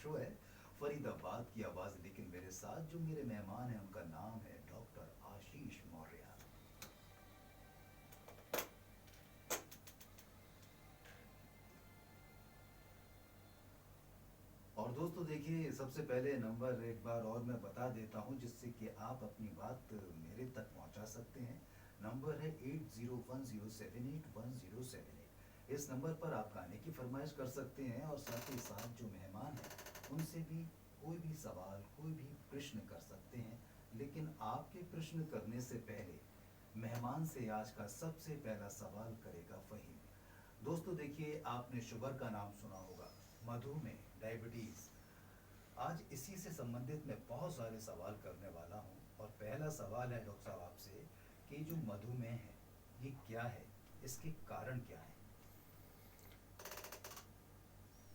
Show है फरीदाबाद की आवाज़। लेकिन मेरे साथ जो मेरे मेहमान हैं उनका नाम है डॉक्टर आशीष मौर्य। और दोस्तों देखिए, सबसे पहले नंबर एक बार और मैं बता देता हूं जिससे कि आप अपनी बात मेरे तक पहुंचा सकते हैं। नंबर है 8010781078। इस नंबर पर आप गाने की फरमाइश कर सकते हैं और साथ ही साथ जो मेहमान हैं उनसे भी कोई भी सवाल, कोई भी प्रश्न कर सकते हैं। लेकिन आपके प्रश्न करने से पहले मेहमान से आज का सबसे पहला सवाल करेगा फ़हीम। दोस्तों देखिए, आपने शुगर का नाम सुना होगा, मधुमेह, डायबिटीज। आज इसी से संबंधित मैं बहुत सारे सवाल करने वाला हूं। और पहला सवाल है डॉक्टर साहब आपसे कि जो मधुमेह है ये क्या है, इसके कारण क्या है?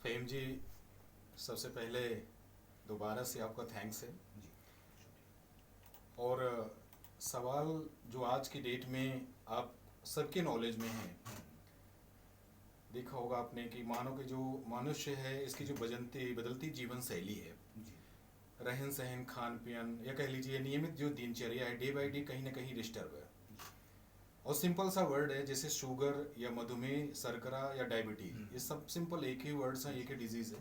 फ़हीम जी, सबसे पहले दोबारा से आपका थैंक्स है। जी, और सवाल जो आज की डेट में आप सबके नॉलेज में है, देखा होगा आपने कि मानो कि जो मनुष्य है इसकी जो बदलती जीवन शैली है, जी, रहन सहन, खान पीन, या कह लीजिए नियमित जो दिनचर्या है, डे बाई डे कहीं ना कहीं डिस्टर्ब है। और सिंपल सा वर्ड है, जैसे शुगर या मधुमेह, शर्करा या डायबिटीज, ये सब सिंपल एक ही वर्ड्स हैं, एक ही डिजीज़ है।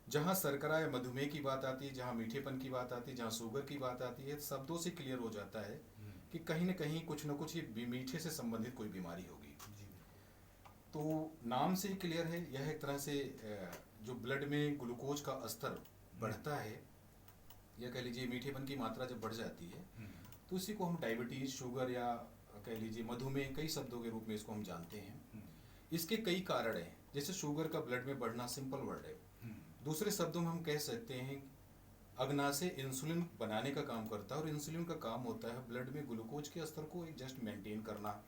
जहाँ शर्करा या मधुमेह की बात आती है, जहाँ मीठेपन की बात आती है, जहाँ शुगर की बात आती है, शब्दों से क्लियर हो जाता है कि कहीं ना कहीं कुछ ना कुछ ये मीठे से संबंधित कोई बीमारी होगी। जी, तो नाम से ही क्लियर है, यह एक तरह से जो ब्लड में ग्लूकोज का स्तर बढ़ता है, या कह लीजिए मीठेपन की मात्रा जब बढ़ जाती है, तो इसी को हम डायबिटीज़, शुगर, या कह लीजिए मधुमेह, कई शब्दों के रूप में इसको हम जानते हैं। इसके कई कारण हैं, जैसे शुगर का ब्लड में बढ़ना सिंपल वर्ड है। दूसरे शब्दों में हम कह सकते हैं अग्नाशय इंसुलिन बनाने का काम करता है, और इंसुलिन का काम होता है ब्लड में ग्लूकोज के स्तर को एक जस्ट मेंटेन करना,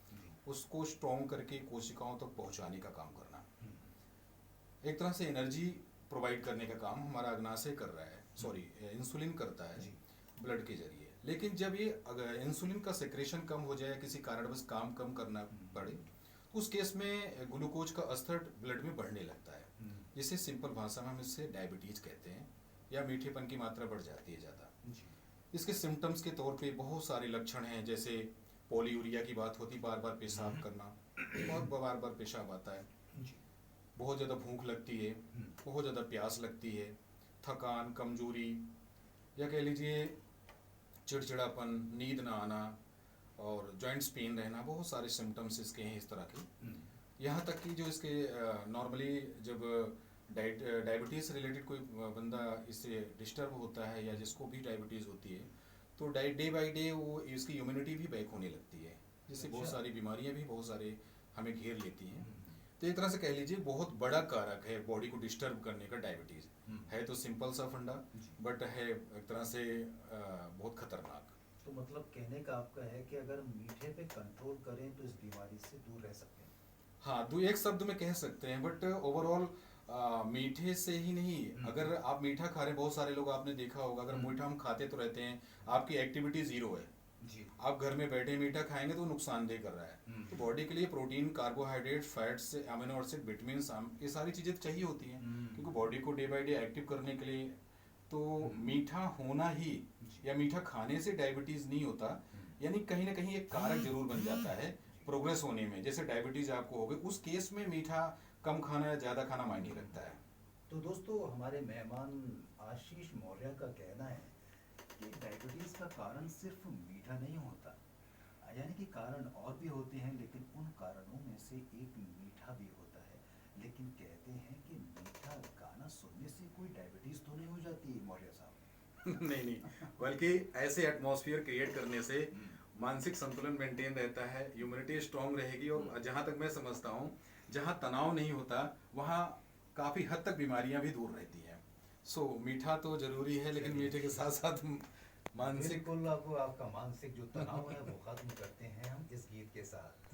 उसको स्ट्रॉन्ग करके कोशिकाओं तक पहुंचाने का काम करना। एक तरह से एनर्जी प्रोवाइड करने का काम हमारा अग्नाशय कर रहा है, सॉरी इंसुलिन करता है जी। ब्लड के जरिए। लेकिन जब ये अगर इंसुलिन का सेक्रेशन कम हो जाए, किसी कारणवश काम कम करना पड़े, तो उस केस में ग्लूकोज का स्तर ब्लड में बढ़ने लगता है, जिसे सिंपल भाषा में हम इससे डायबिटीज कहते हैं, या मीठेपन की मात्रा बढ़ जाती है ज़्यादा। इसके सिम्टम्स के तौर पे बहुत सारे लक्षण हैं, जैसे पॉलीयूरिया की बात होती, बार बार पेशाब करना, बहुत बार बार पेशाब आता है, बहुत ज़्यादा भूख लगती है, बहुत ज़्यादा प्यास लगती है, थकान, कमजोरी, या कह लीजिए चिड़चिड़ापन, नींद ना आना, और जॉइंट्स पेन रहना, बहुत सारे सिम्टम्स इसके हैं इस तरह के। यहाँ तक कि जो इसके नॉर्मली जब डायबिटीज़ से रिलेटेड कोई बंदा इससे डिस्टर्ब होता है, या जिसको भी डायबिटीज़ होती है, तो डे बाई डे वो इसकी इम्यूनिटी भी बैक होने लगती है, जिससे बहुत अच्छा। सारी बीमारियां भी बहुत सारे हमें घेर लेती हैं। तो एक तरह से कह लीजिए बहुत बड़ा कारक है बॉडी को डिस्टर्ब करने का डायबिटीज़। है तो सिंपल सा फंडा, बट है एक तरह से बहुत खतरनाक। तो मतलब कहने का आपका है कि अगर मीठे पे कंट्रोल करें तो इस बीमारी से दूर रह सकते हैं। हाँ, दो एक शब्द में कह सकते हैं, बट ओवरऑल मीठे से ही नहीं। अगर आप मीठा खा रहे हैं, बहुत सारे लोग आपने देखा होगा, अगर मीठा हम खाते तो रहते हैं, आपकी एक्टिविटी जीरो है, जी, आप घर में बैठे मीठा खाएंगे तो नुकसानदेह कर रहा है। तो बॉडी के लिए protein, carbohydrate, fats, amino acid, vitamin, ये सारी चीज़ें तो चाहिए होती हैं, क्योंकि बॉडी को डे बाई डे एक्टिव करने के लिए। तो मीठा होना ही, या मीठा खाने से डायबिटीज़ नहीं होता, यानी कहीं ना कहीं एक कारक जरूर बन जाता है प्रोग्रेस होने में। जैसे डायबिटीज़ आपको हो गई, उस केस में मीठा कम खाना या ज़्यादा खाना मायने रखता है। तो दोस्तों हमारे मेहमान आशीष मौर्य का कहना है कि डायबिटीज़ का कारण सिर्फ मीठा नहीं होता, यानी कि कारण और भी होते हैं, लेकिन उन कारणों में से एक मीठा भी होता है। लेकिन कहते हैं कि मीठा गाना सुनने से कोई डायबिटीज़ तो नहीं हो जाती मौर्य साहब? नहीं नहीं, बल्कि ऐसे एटमॉस्फेयर क्रिएट करने से मानसिक संतुलन मेंटेन रहता है, इम्यूनिटी स्ट्रांग रहेगी, और जहाँ तक मैं समझता हूँ, जहाँ तनाव नहीं होता वहाँ काफ़ी हद तक बीमारियाँ भी दूर रहती हैं। सो मीठा तो ज़रूरी है, लेकिन मीठे के साथ साथ मानसिक बिल्कुल, आपको आपका मानसिक जो तनाव है वो खत्म करते हैं हम इस गीत के साथ।